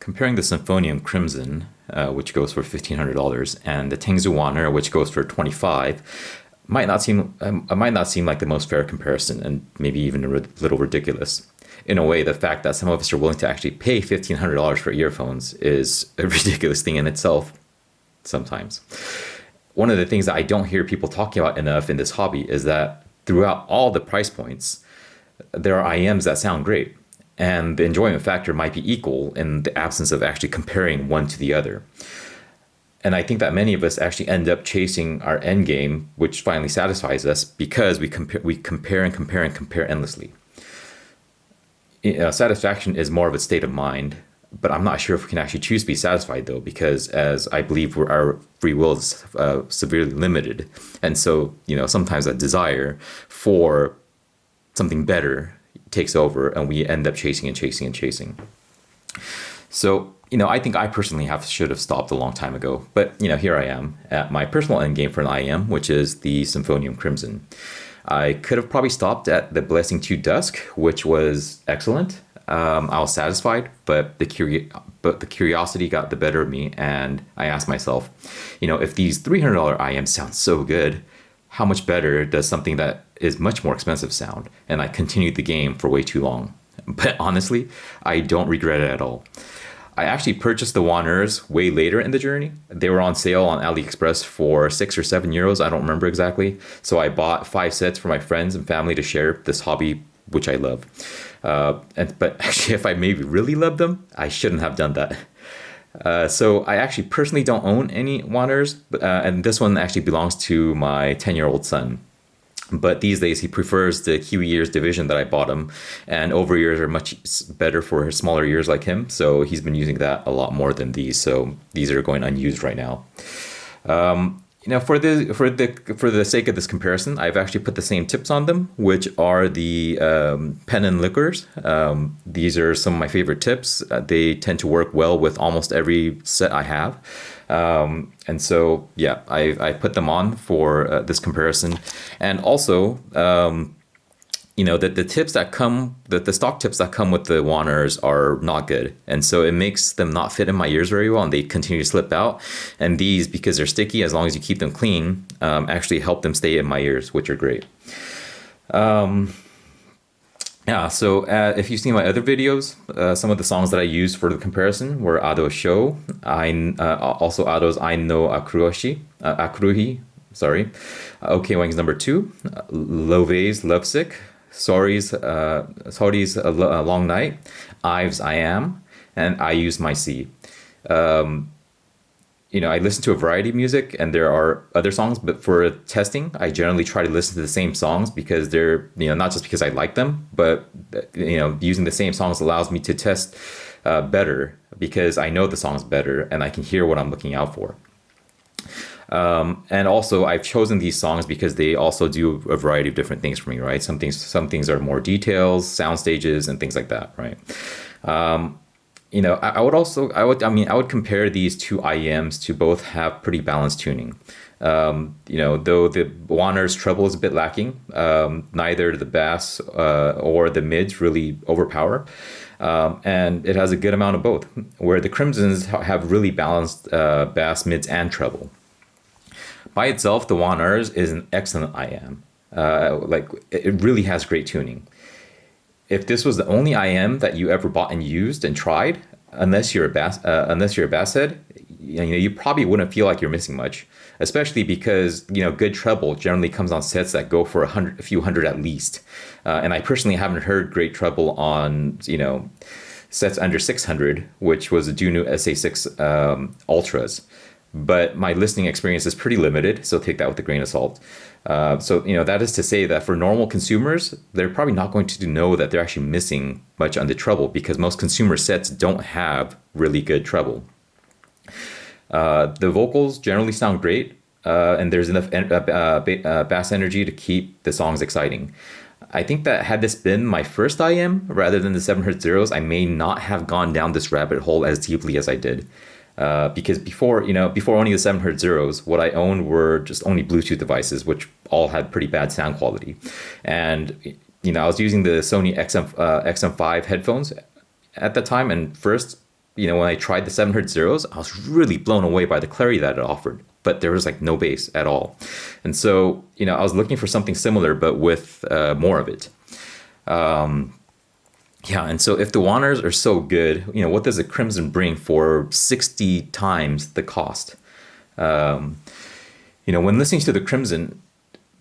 comparing the Symphonium Crimson, which goes for $1,500, and the Tangzu Wan'er, which goes for 25, might not seem like the most fair comparison, and maybe even a little ridiculous. In a way, the fact that some of us are willing to actually pay $1,500 for earphones is a ridiculous thing in itself. Sometimes, one of the things that I don't hear people talking about enough in this hobby is that throughout all the price points, there are IEMs that sound great, and the enjoyment factor might be equal in the absence of actually comparing one to the other. And I think that many of us actually end up chasing our end game, which finally satisfies us because we compare and compare endlessly. Satisfaction is more of a state of mind, but I'm not sure if we can actually choose to be satisfied, though, because as I believe our free will is severely limited. And so, sometimes a desire for something better takes over, and we end up chasing and chasing and chasing. So, I think I personally should have stopped a long time ago. But, here I am at my personal end game for an IEM, which is the Symphonium Crimson. I could have probably stopped at the Blessing to Dusk, which was excellent. I was satisfied, but the curiosity got the better of me, and I asked myself, if these $300 IEMs sound so good, how much better does something that is much more expensive sound? And I continued the game for way too long. But honestly, I don't regret it at all. I actually purchased the Wan'ers way later in the journey. They were on sale on AliExpress for €6 or €7. I don't remember exactly. So I bought 5 sets for my friends and family to share this hobby, which I love. But actually, if I maybe really loved them, I shouldn't have done that. So I actually personally don't own any Wan'ers, and this one actually belongs to my 10-year-old son. But these days, he prefers the Kiwi Ears division that I bought him, and over ears are much better for smaller ears like him. So he's been using that a lot more than these. So these are going unused right now. For the sake of this comparison, I've actually put the same tips on them, which are the pen and liquors. These are some of my favorite tips. They tend to work well with almost every set I have. And so, yeah, I put them on for this comparison. And also, that the stock tips that come with the Wan'ers are not good. And so it makes them not fit in my ears very well, and they continue to slip out. And these, because they're sticky, as long as you keep them clean, actually help them stay in my ears, which are great. So if you've seen my other videos, some of the songs that I used for the comparison were Ado's Show, also Ado's I no Akuruhi, OK Wang's number 2, Love's Lovesick, Sorry's Long Night, Ives I Am, and I Use My C. I listen to a variety of music, and there are other songs, but for testing, I generally try to listen to the same songs because they're, not just because I like them, but, using the same songs allows me to test better because I know the songs better and I can hear what I'm looking out for. And also, I've chosen these songs because they also do a variety of different things for me, right? Some things are more details, sound stages, and things like that, right? I would compare these two IEMs to both have pretty balanced tuning. Though the Wan'er's treble is a bit lacking, neither the bass or the mids really overpower. And it has a good amount of both, where the Crimsons have really balanced bass, mids, and treble. By itself, the Wan'er's is an excellent IEM. It really has great tuning. If this was the only IEM that you ever bought and used and tried, unless you're a bass head, you probably wouldn't feel like you're missing much. Especially because good treble generally comes on sets that go for a few hundred at least. And I personally haven't heard great treble on sets under 600, which was the Dunu SA6 Ultras. But my listening experience is pretty limited, so take that with a grain of salt. That is to say that for normal consumers, they're probably not going to know that they're actually missing much on the treble because most consumer sets don't have really good treble. The vocals generally sound great, and there's enough bass energy to keep the songs exciting. I think that had this been my first IEM rather than the 7Hz Zeros, I may not have gone down this rabbit hole as deeply as I did. Because before owning the 7Hz Zeros, what I owned were just only Bluetooth devices, which all had pretty bad sound quality. And, I was using the Sony XM5 headphones at the time, and first, when I tried the 700 zeros, I was really blown away by the clarity that it offered. But there was like no bass at all. And so, I was looking for something similar, but with more of it. Yeah, and so if the Wan'ers are so good, what does a Crimson bring for 60 times the cost? When listening to the Crimson,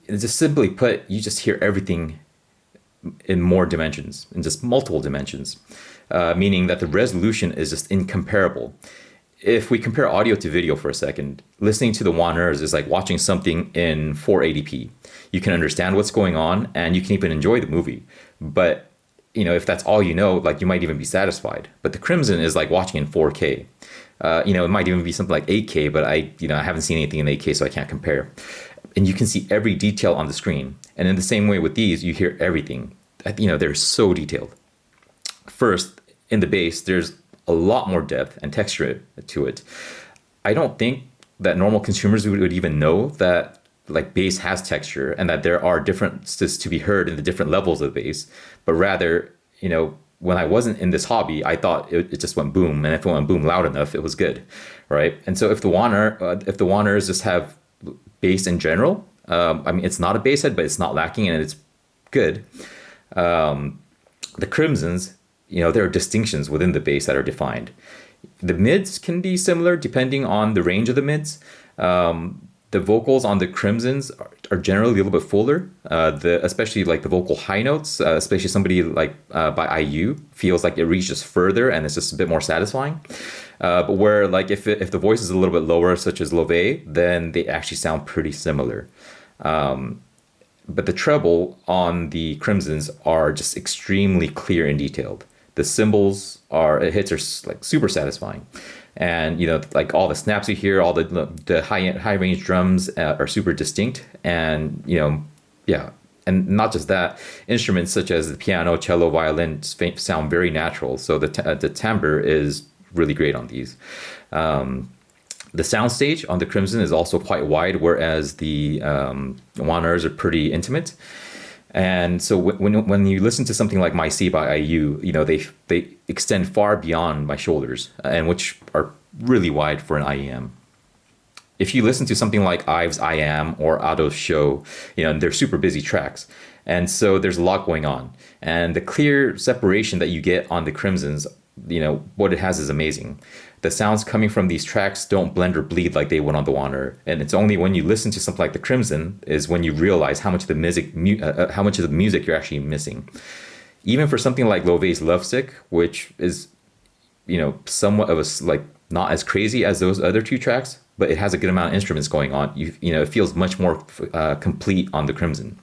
it's just simply put, you just hear everything in more dimensions, in just multiple dimensions, meaning that the resolution is just incomparable. If we compare audio to video for a second, listening to the Wan'ers is like watching something in 480p. You can understand what's going on and you can even enjoy the movie. But, if that's all like you might even be satisfied. But the Crimson is like watching in 4K. It might even be something like 8K, but I haven't seen anything in 8K, so I can't compare. And you can see every detail on the screen. And in the same way with these, you hear everything. They're so detailed. First, in the bass, there's a lot more depth and texture to it. I don't think that normal consumers would even know that like bass has texture and that there are differences to be heard in the different levels of bass. But rather, when I wasn't in this hobby, I thought it just went boom, and if it went boom loud enough, it was good, right? And so if the Wan'ers just have bass in general, it's not a bass head, but it's not lacking and it's good. The Crimsons, there are distinctions within the bass that are defined. The mids can be similar depending on the range of the mids. The vocals on the Crimsons are generally a little bit fuller, especially like the vocal high notes, especially somebody like by IU feels like it reaches further and it's just a bit more satisfying. But where like if the voice is a little bit lower, such as Love, then they actually sound pretty similar. But the treble on the Crimsons are just extremely clear and detailed. The cymbals hits are like super satisfying. And, like all the snaps you hear, all the high range drums are super distinct. And, yeah. And not just that, instruments such as the piano, cello, violin sound very natural. So the timbre is really great on these. The soundstage on the Crimson is also quite wide, whereas the Wan'ers are pretty intimate. And so when you listen to something like My Sea by IU, they extend far beyond my shoulders, and which are really wide for an IEM. If you listen to something like Ives I Am or Ado's Show, they're super busy tracks. And so there's a lot going on. And the clear separation that you get on the Crimsons, what it has is amazing. The sounds coming from these tracks don't blend or bleed like they would on the Wan'er. And it's only when you listen to something like the Crimson is when you realize how much of the music you're actually missing. Even for something like Love's Lovesick, which is, somewhat of a like not as crazy as those other two tracks, but it has a good amount of instruments going on. It feels much more complete on the Crimson.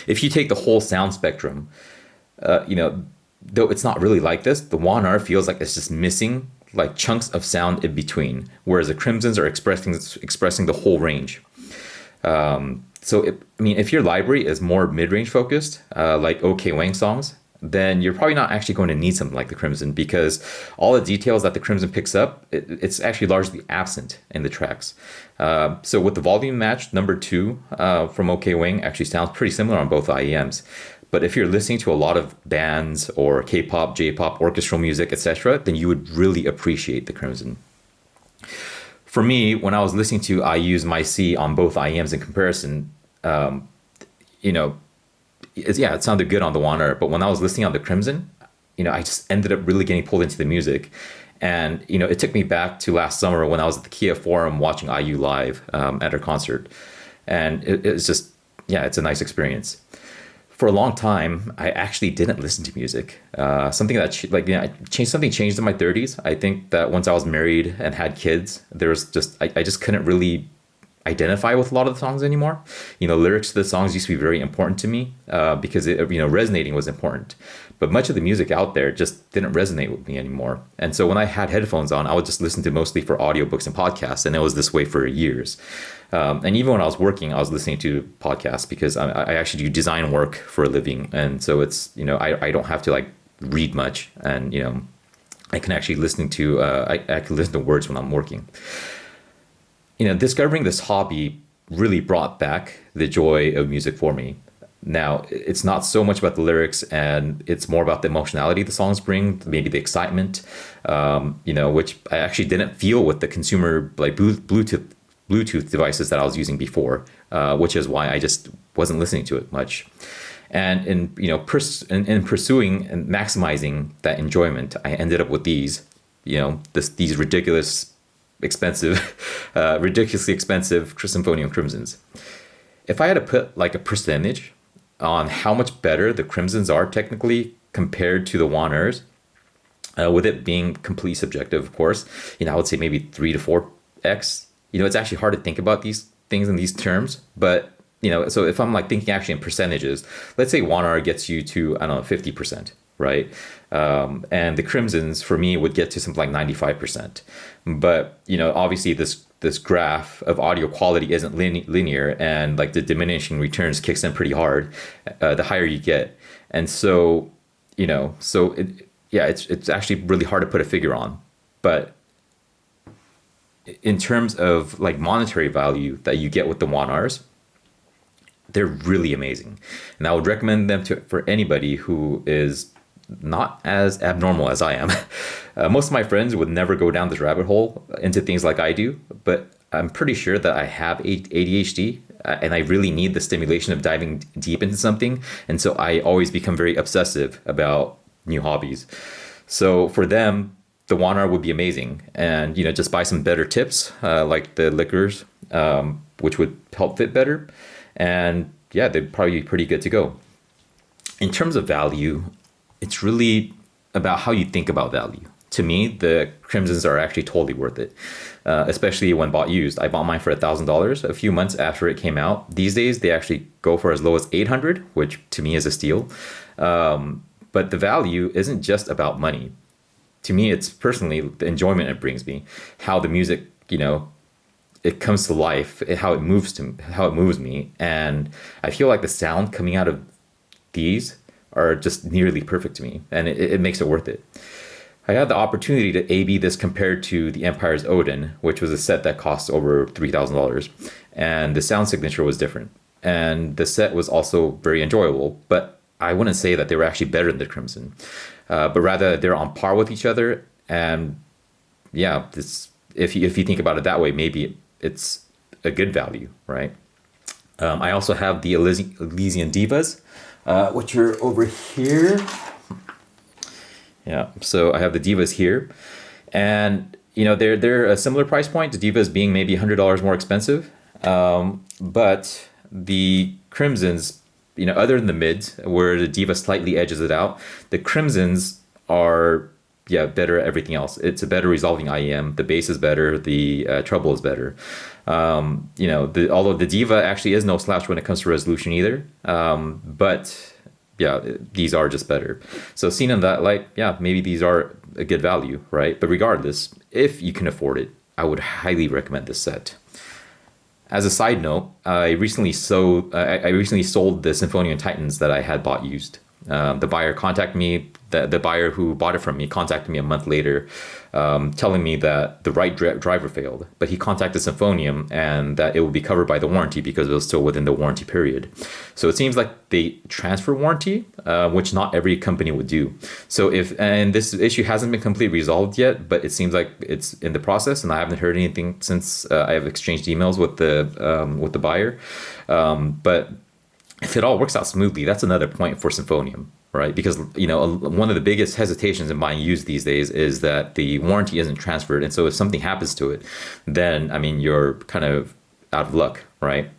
If you take the whole sound spectrum, though it's not really like this, the Wan'er feels like it's just missing like chunks of sound in between, whereas the Crimsons are expressing the whole range. If your library is more mid-range focused, like OK Wang songs, then you're probably not actually going to need something like the Crimson, because all the details that the Crimson picks up, it's actually largely absent in the tracks. So with the volume match, number 2 from OK Wang actually sounds pretty similar on both IEMs. But if you're listening to a lot of bands or K-pop, J-pop, orchestral music, etc., then you would really appreciate the Crimson. For me, when I was listening to IU's My Sea on both IEMs in comparison, it sounded good on the Wan'er, but when I was listening on the Crimson, I just ended up really getting pulled into the music. And, it took me back to last summer when I was at the Kia Forum watching IU live at her concert. And it's just, it's a nice experience. For a long time, I actually didn't listen to music. Something changed in my 30s. I think that once I was married and had kids, there was I just couldn't really identify with a lot of the songs anymore. Lyrics to the songs used to be very important to me because resonating was important. But much of the music out there just didn't resonate with me anymore. And so when I had headphones on, I would just listen to mostly for audiobooks and podcasts, and it was this way for years. And even when I was working, I was listening to podcasts because I actually do design work for a living. And so it's, I don't have to like read much, and, I can actually listen to, I can listen to words when I'm working. Discovering this hobby really brought back the joy of music for me. Now, it's not so much about the lyrics, and it's more about the emotionality the songs bring, maybe the excitement, which I actually didn't feel with the consumer like Bluetooth devices that I was using before, which is why I just wasn't listening to it much. And in pursuing and maximizing that enjoyment, I ended up with these ridiculously expensive Symphonium Crimsons. If I had to put like a percentage on how much better the Crimsons are technically compared to the Wan'ers, with it being completely subjective, of course, I would say maybe 3 to 4x. It's actually hard to think about these things in these terms, but so if I'm like thinking actually in percentages, let's say Wan'er gets you to, I don't know, 50%, right? And the Crimsons for me would get to something like 95%. But obviously this graph of audio quality isn't linear, and like the diminishing returns kicks in pretty hard the higher you get. And so it's actually really hard to put a figure on. But in terms of like monetary value that you get with the Wan'ers, they're really amazing, and I would recommend them for anybody who is not as abnormal as I am. Most of my friends would never go down this rabbit hole into things like I do, but I'm pretty sure that I have ADHD, and I really need the stimulation of diving deep into something, and so I always become very obsessive about new hobbies. So for them, the Wan'er would be amazing, and just buy some better tips, like the liquors, which would help fit better, and yeah, they'd probably be pretty good to go. In terms of value, it's really about how you think about value. To me, the Crimsons are actually totally worth it, especially when bought used. I bought mine for $1,000 a few months after it came out. These days, they actually go for as low as $800, which to me is a steal. But the value isn't just about money. To me, it's personally the enjoyment it brings me, how the music, it comes to life, how it moves me, and I feel like the sound coming out of these are just nearly perfect to me, and it makes it worth it. I had the opportunity to A/B this compared to the Empire's Odin, which was a set that cost over $3,000, and the sound signature was different, and the set was also very enjoyable, but I wouldn't say that they were actually better than the Crimson, but rather they're on par with each other, and yeah, if you think about it that way, maybe it's a good value, right? I also have the Elysian Divas, which are over here. Yeah, so I have the Divas here, and they're a similar price point. The Divas being maybe $100 more expensive, but the Crimsons, other than the mids, where the Diva slightly edges it out, the Crimsons are better at everything else. It's a better resolving IEM. The bass is better. The treble is better. Although the Diva actually is no slouch when it comes to resolution either. But yeah, these are just better. So seen in that light, maybe these are a good value, right? But regardless, if you can afford it, I would highly recommend this set. As a side note, I recently sold the Symphonium Titans that I had bought used. The buyer contacted me. The buyer who bought it from me contacted me a month later, telling me that the right driver failed, but he contacted Symphonium and that it would be covered by the warranty because it was still within the warranty period. So it seems like they transfer warranty, which not every company would do. So and this issue hasn't been completely resolved yet, but it seems like it's in the process, and I haven't heard anything since I have exchanged emails with the buyer. But if it all works out smoothly, that's another point for Symphonium, right? Because one of the biggest hesitations in buying used these days is that the warranty isn't transferred, and so if something happens to it, then you're kind of out of luck, right?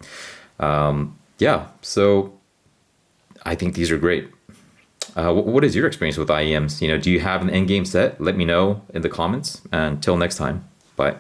So I think these are great. What is your experience with IEMs? Do you have an Endgame set? Let me know in the comments. Until next time, bye.